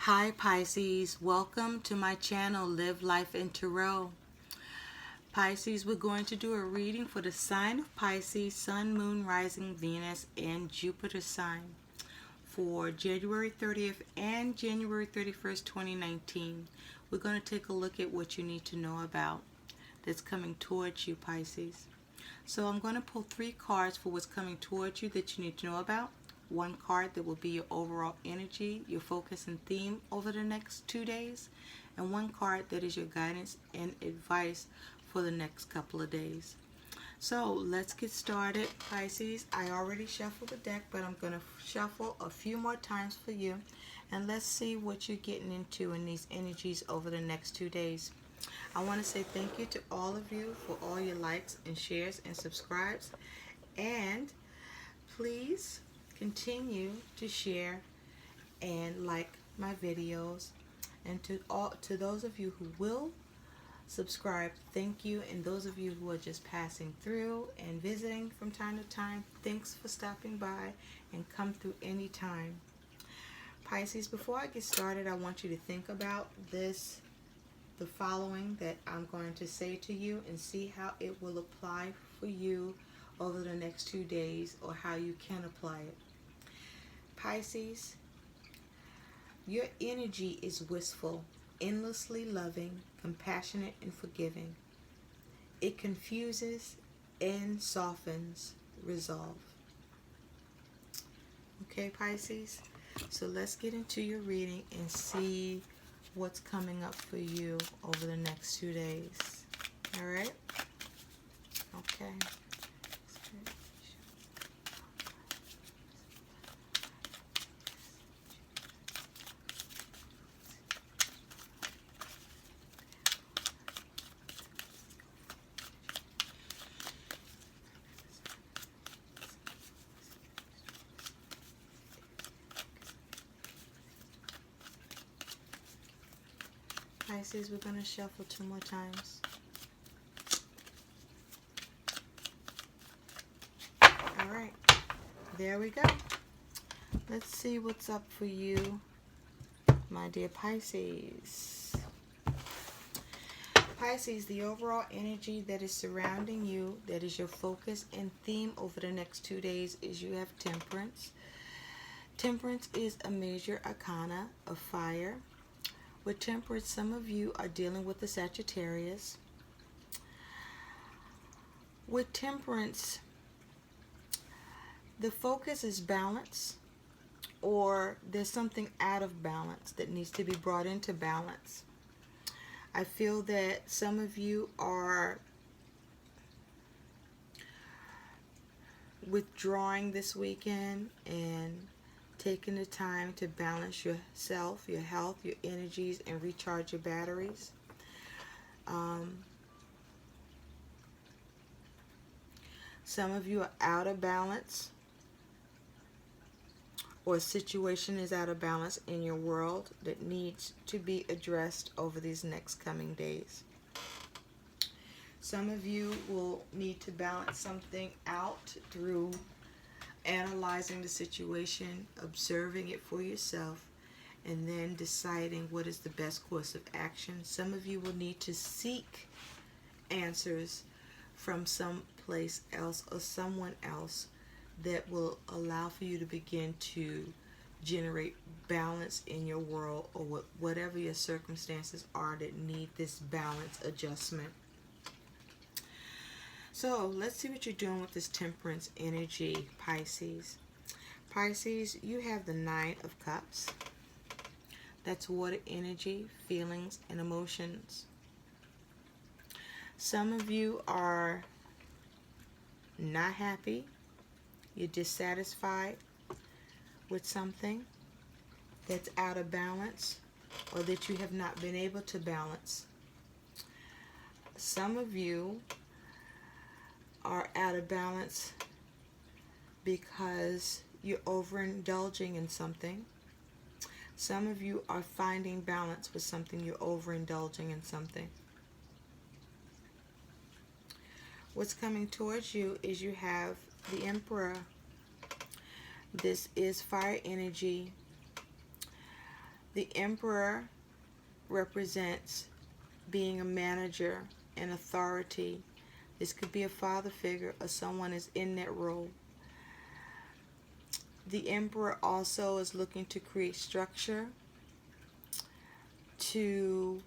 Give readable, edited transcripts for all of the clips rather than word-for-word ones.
Hi Pisces, welcome to my channel Live Life in Tarot. Pisces, we're going to do a reading for the sign of Pisces, Sun, Moon, Rising, Venus, and Jupiter sign for January 30th and January 31st, 2019. We're going to take a look at what you need to know about that's coming towards you, Pisces. So I'm going to pull 3 cards for what's coming towards you that you need to know about. One card that will be your overall energy, your focus and theme over the next 2 days, and one card that is your guidance and advice for the next couple of days. So let's get started, Pisces. I already shuffled the deck, but I'm going to shuffle a few more times for you, and let's see what you're getting into in these energies over the next 2 days. I want to say thank you to all of you for all your likes and shares and subscribes, and please continue to share and like my videos. And to those of you who will subscribe, thank you. And those of you who are just passing through and visiting from time to time, thanks for stopping by and come through anytime. Pisces, before I get started, I want you to think about the following that I'm going to say to you, and see how it will apply for you over the next 2 days, or how you can apply it. Pisces, your energy is wistful, endlessly loving, compassionate, and forgiving. It confuses and softens resolve. Okay, Pisces? So let's get into your reading and see what's coming up for you over the next 2 days. All right? Okay. Pisces, we're going to shuffle 2 more times. All right, there we go. Let's see what's up for you, my dear Pisces. Pisces, the overall energy that is surrounding you, that is your focus and theme over the next 2 days, is you have Temperance. Temperance is a major arcana of fire. With Temperance, some of you are dealing with the Sagittarius. With Temperance, the focus is balance, or there's something out of balance that needs to be brought into balance. I feel that some of you are withdrawing this weekend and taking the time to balance yourself, your health, your energies, and recharge your batteries. Some of you are out of balance, or a situation is out of balance in your world that needs to be addressed over these next coming days. Some of you will need to balance something out through analyzing the situation, observing it for yourself, and then deciding what is the best course of action. Some of you will need to seek answers from someplace else or someone else that will allow for you to begin to generate balance in your world, or whatever your circumstances are that need this balance adjustment. So let's see what you're doing with this Temperance energy, Pisces. Pisces, you have the 9 of Cups. That's water energy, feelings, and emotions. Some of you are not happy. You're dissatisfied with something that's out of balance, or that you have not been able to balance. Some of you are out of balance because you're overindulging in something. Some of you are finding balance with something. You're overindulging in something. What's coming towards you is you have the Emperor. This is fire energy. The Emperor represents being a manager and authority. This could be a father figure or someone is in that role. The Emperor also is looking to create structure, to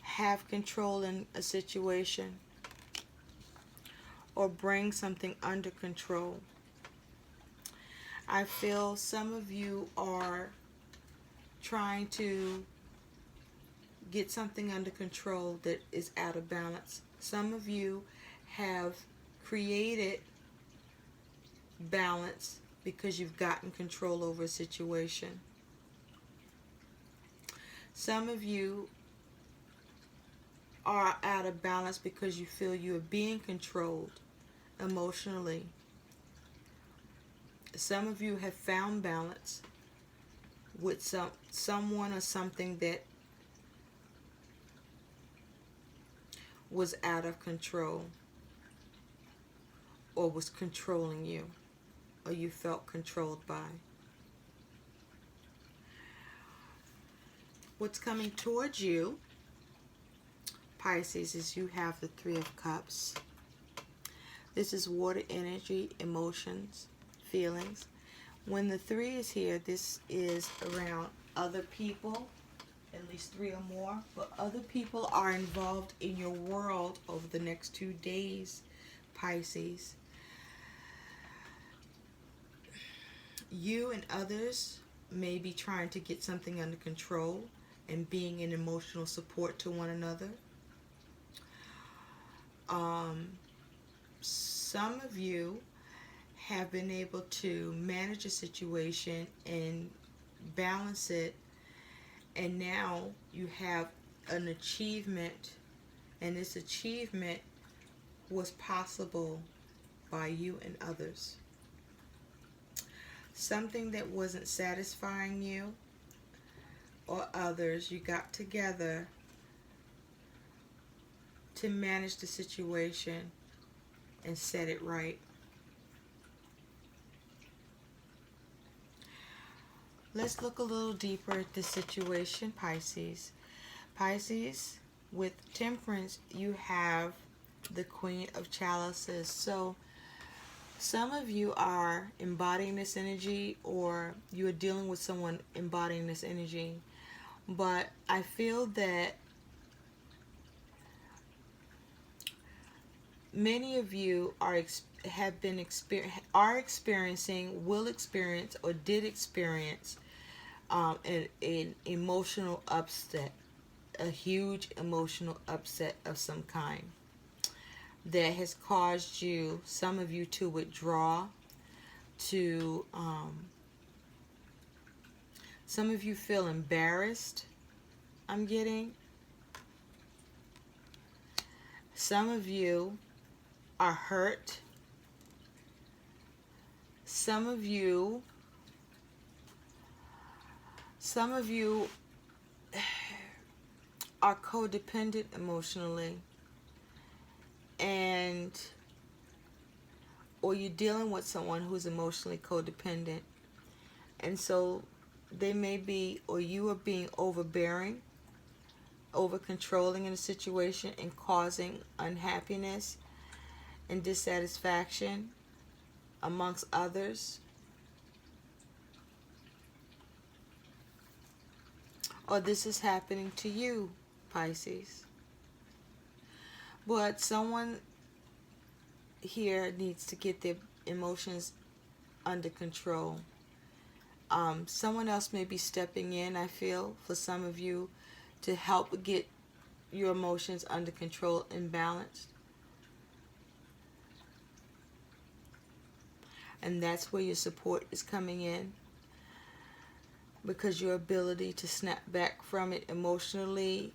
have control in a situation, or bring something under control. I feel some of you are trying to get something under control that is out of balance. Some of you have created balance because you've gotten control over a situation. Some of you are out of balance because you feel you are being controlled emotionally. Some of you have found balance with someone or something that was out of control or was controlling you, or you felt controlled by. What's coming towards you, Pisces, is you have the Three of Cups. This is water energy, emotions, feelings. When the 3 is here, this is around other people, at least 3 or more, but other people are involved in your world over the next 2 days, Pisces. You and others may be trying to get something under control and being an emotional support to one another. Some of you have been able to manage a situation and balance it, and now you have an achievement, and this achievement was possible by you and others. Something that wasn't satisfying you or others, you got together to manage the situation and set it right. Let's look a little deeper at this situation, Pisces. Pisces, with Temperance, you have the Queen of Chalices. So some of you are embodying this energy, or you are dealing with someone embodying this energy. But I feel that many of you are experiencing, will experience, or did experience an emotional upset, a huge emotional upset of some kind that has caused you, some of you, to withdraw, to some of you feel embarrassed, I'm getting. Some of you are hurt. Some of you are codependent emotionally, and or you're dealing with someone who's emotionally codependent, and so they may be, or you are being overbearing, over controlling in a situation and causing unhappiness and dissatisfaction amongst others. Or this is happening to you, Pisces. But someone here needs to get their emotions under control. Someone else may be stepping in, I feel, for some of you, to help get your emotions under control and balanced. And that's where your support is coming in, because your ability to snap back from it emotionally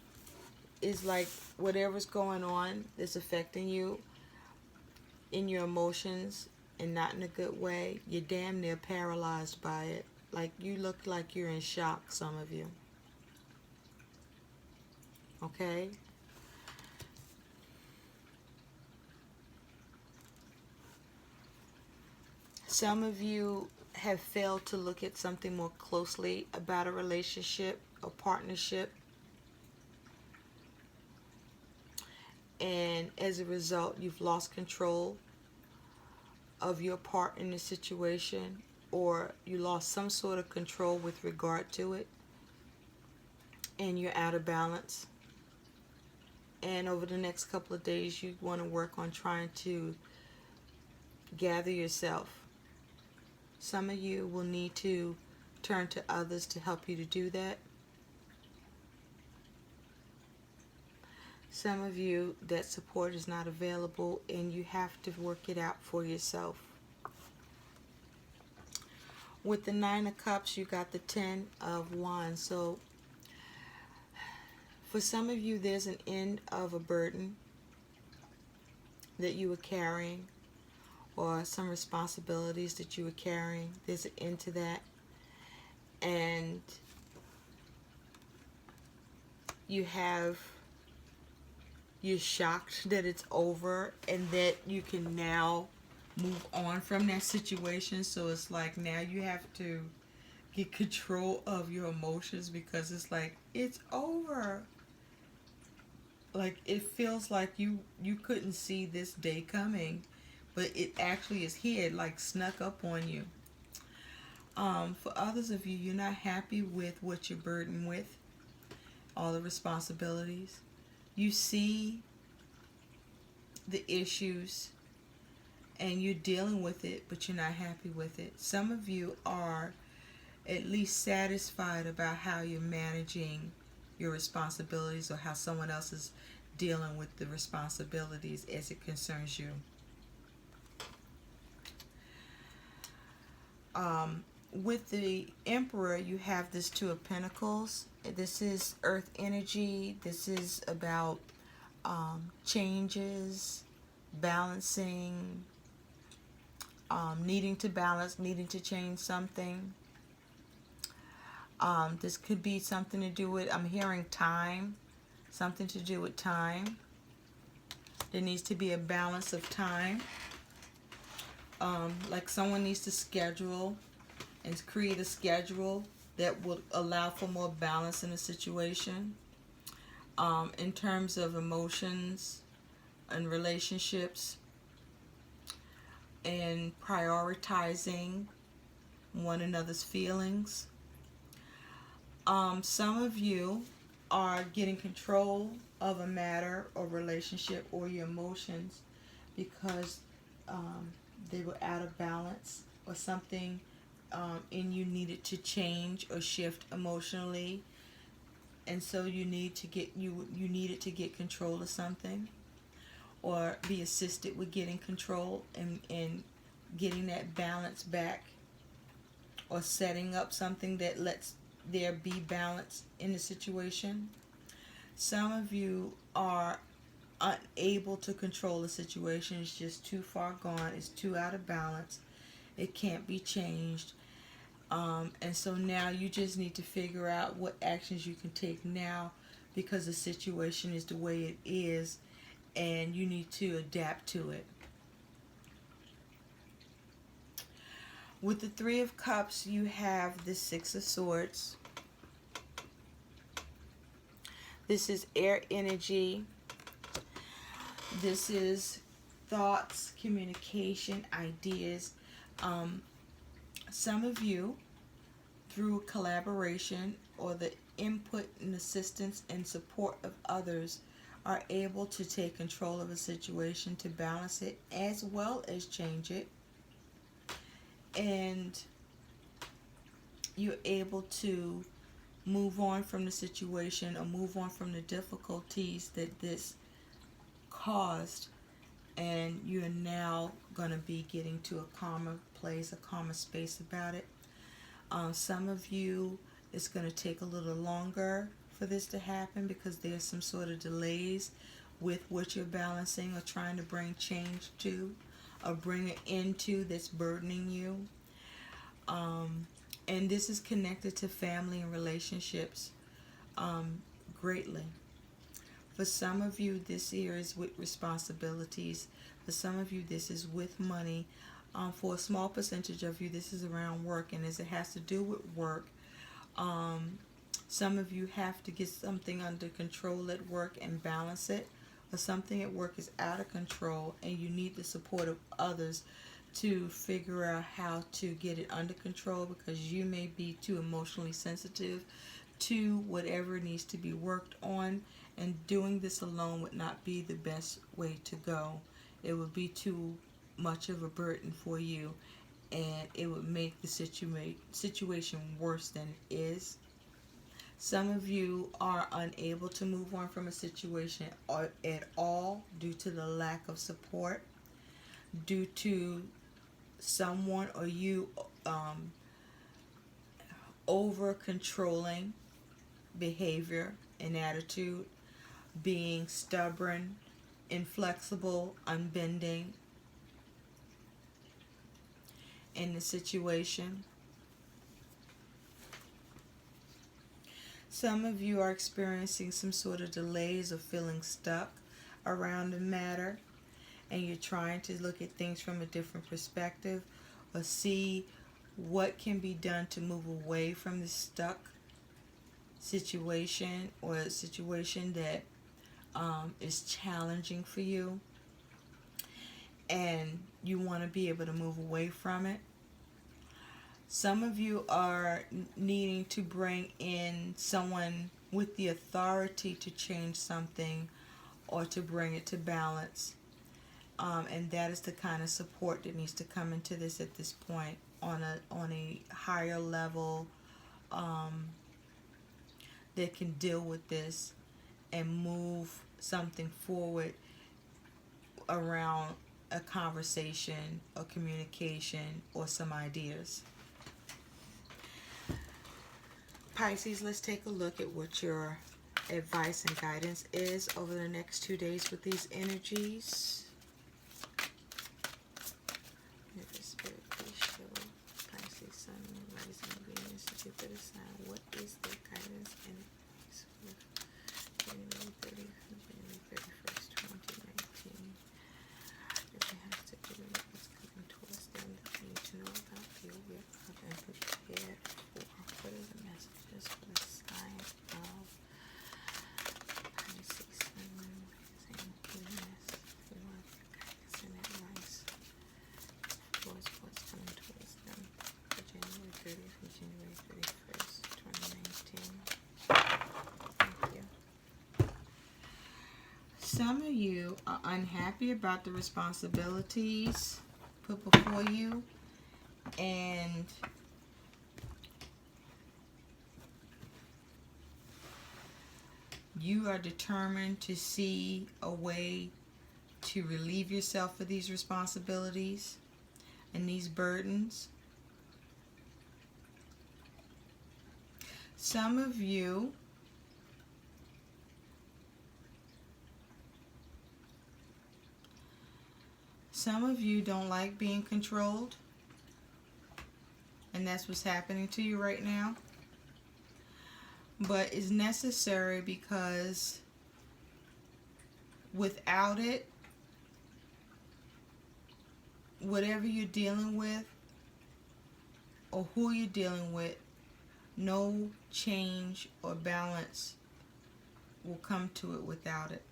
is like whatever's going on that's affecting you in your emotions, and not in a good way, you're damn near paralyzed by it. Like, you look like you're in shock, some of you. Okay? Some of you have failed to look at something more closely about a relationship or partnership, and as a result you've lost control of your part in the situation, or you lost some sort of control with regard to it, and you're out of balance. And over the next couple of days you want to work on trying to gather yourself. Some of you will need to turn to others to help you to do that. Some of you, that support is not available and you have to work it out for yourself. With the Nine of Cups, you got the Ten of Wands. So for some of you, there's an end of a burden that you were carrying, or some responsibilities that you were carrying. There's an end to that. And you're shocked that it's over and that you can now move on from that situation. So it's like now you have to get control of your emotions, because it's like it's over. Like it feels like you couldn't see this day coming, but it actually is here, like snuck up on you. For others of you, you're not happy with what you're burdened with, all the responsibilities. You see the issues and you're dealing with it, but you're not happy with it. Some of you are at least satisfied about how you're managing your responsibilities, or how someone else is dealing with the responsibilities as it concerns you. With the Emperor, you have this Two of Pentacles. This is earth energy. This is about changes, balancing, needing to balance, needing to change something. This could be something to do with, I'm hearing time, something to do with time. There needs to be a balance of time. Like someone needs to schedule and create a schedule that will allow for more balance in a situation. In terms of emotions and relationships, and prioritizing one another's feelings. Some of you are getting control of a matter or relationship or your emotions because they were out of balance, or something in you needed to change or shift emotionally, and so you needed to get control of something, or be assisted with getting control and getting that balance back, or setting up something that lets there be balance in the situation. Some of you are unable to control the situation. It's just too far gone. It's too out of balance. It can't be changed. And so now you just need to figure out what actions you can take now, because the situation is the way it is and you need to adapt to it. With the Three of Cups, you have the Six of Swords. This is air energy. This is thoughts, communication, ideas. Some of you, through collaboration or the input and assistance and support of others, are able to take control of a situation, to balance it as well as change it. And you're able to move on from the situation, or move on from the difficulties that this caused, and you're now going to be getting to a calmer place, a calmer space about it. Some of you, it's going to take a little longer for this to happen, because there's some sort of delays with what you're balancing or trying to bring change to, or bring it into, that's burdening you. And this is connected to family and relationships greatly. For some of you, this here is with responsibilities. For some of you, this is with money. For a small percentage of you, this is around work, and as it has to do with work, some of you have to get something under control at work and balance it, or something at work is out of control and you need the support of others to figure out how to get it under control, because you may be too emotionally sensitive to whatever needs to be worked on, and doing this alone would not be the best way to go. It would be too much of a burden for you, and it would make the situation worse than it is. Some of you are unable to move on from a situation at all due to the lack of support, due to someone or you over controlling behavior and attitude, being stubborn, inflexible, unbending in the situation. Some of you are experiencing some sort of delays or feeling stuck around the matter, and you're trying to look at things from a different perspective or see what can be done to move away from this stuck situation, or a situation that is challenging for you, and you want to be able to move away from it. Some of you are needing to bring in someone with the authority to change something or to bring it to balance. And that is the kind of support that needs to come into this at this point on a higher level, that can deal with this and move something forward around a conversation or communication or some ideas. Pisces, let's take a look at what your advice and guidance is over the next 2 days with these energies. Spirit, please show Pisces, Sun, Rising, Venus, Jupiter sign. What is the guidance and advice for January 30th and January 31st, 2019? If it has to do with what's coming towards them that they need to know about, be aware of and prepared for. What are the messages for the sign of Pisces, Sun, Moon, Rising, Venus, for guidance and advice towards what's coming towards them for January 30th and January 31st, 2019. Thank you. Some of you are unhappy about the responsibilities put before you, and you are determined to see a way to relieve yourself of these responsibilities and these burdens. Some of you don't like being controlled, and that's what's happening to you right now. But it's necessary, because without it, whatever you're dealing with or who you're dealing with, no change or balance will come to it without it.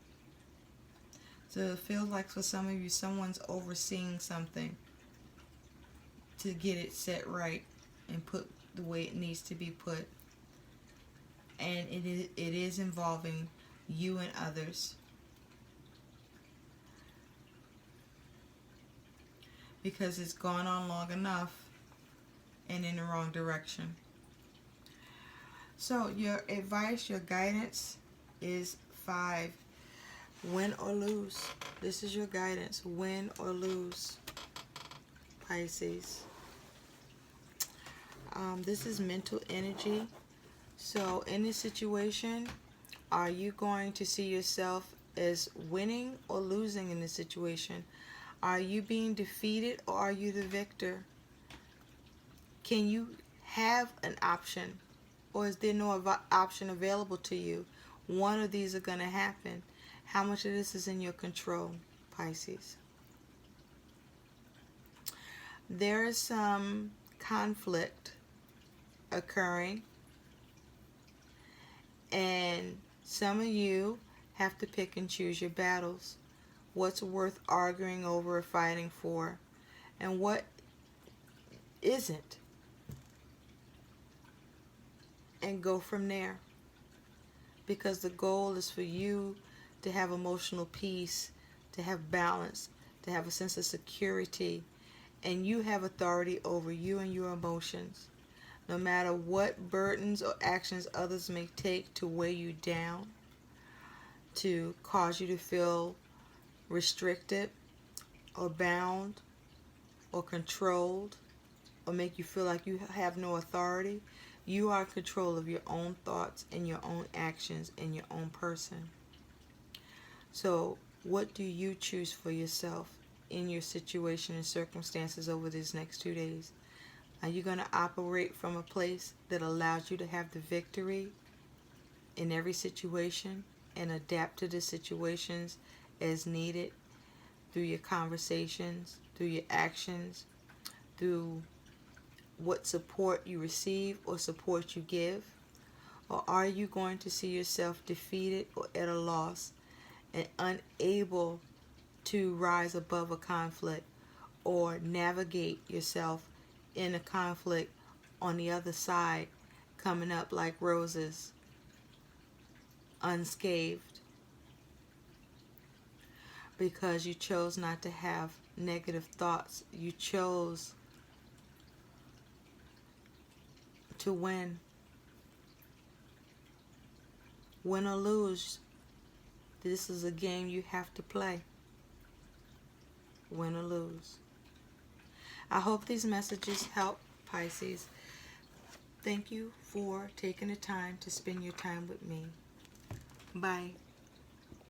So it feels like for some of you, someone's overseeing something to get it set right and put the way it needs to be put. And it is involving you and others. Because it's gone on long enough and in the wrong direction. So your advice, your guidance is 5. Win or lose. This is your guidance. Win or lose, Pisces. This is mental energy. So in this situation, are you going to see yourself as winning or losing in this situation? Are you being defeated or are you the victor? Can you have an option, or is there no option available to you? One of these are going to happen. How much of this is in your control, Pisces? There is some conflict occurring, and some of you have to pick and choose your battles. What's worth arguing over or fighting for, and what isn't, and go from there. Because the goal is for you to have emotional peace, to have balance, to have a sense of security, and you have authority over you and your emotions. No matter what burdens or actions others may take to weigh you down, to cause you to feel restricted or bound or controlled, or make you feel like you have no authority, you are in control of your own thoughts and your own actions and your own person. So what do you choose for yourself in your situation and circumstances over these next 2 days? Are you going to operate from a place that allows you to have the victory in every situation and adapt to the situations as needed through your conversations, through your actions, through what support you receive or support you give? Or are you going to see yourself defeated or at a loss and unable to rise above a conflict or navigate yourself in a conflict on the other side, coming up like roses, unscathed, because you chose not to have negative thoughts? You chose to win. Win or lose, this is a game you have to play. Win or lose. I hope these messages help, Pisces. Thank you for taking the time to spend your time with me. Bye.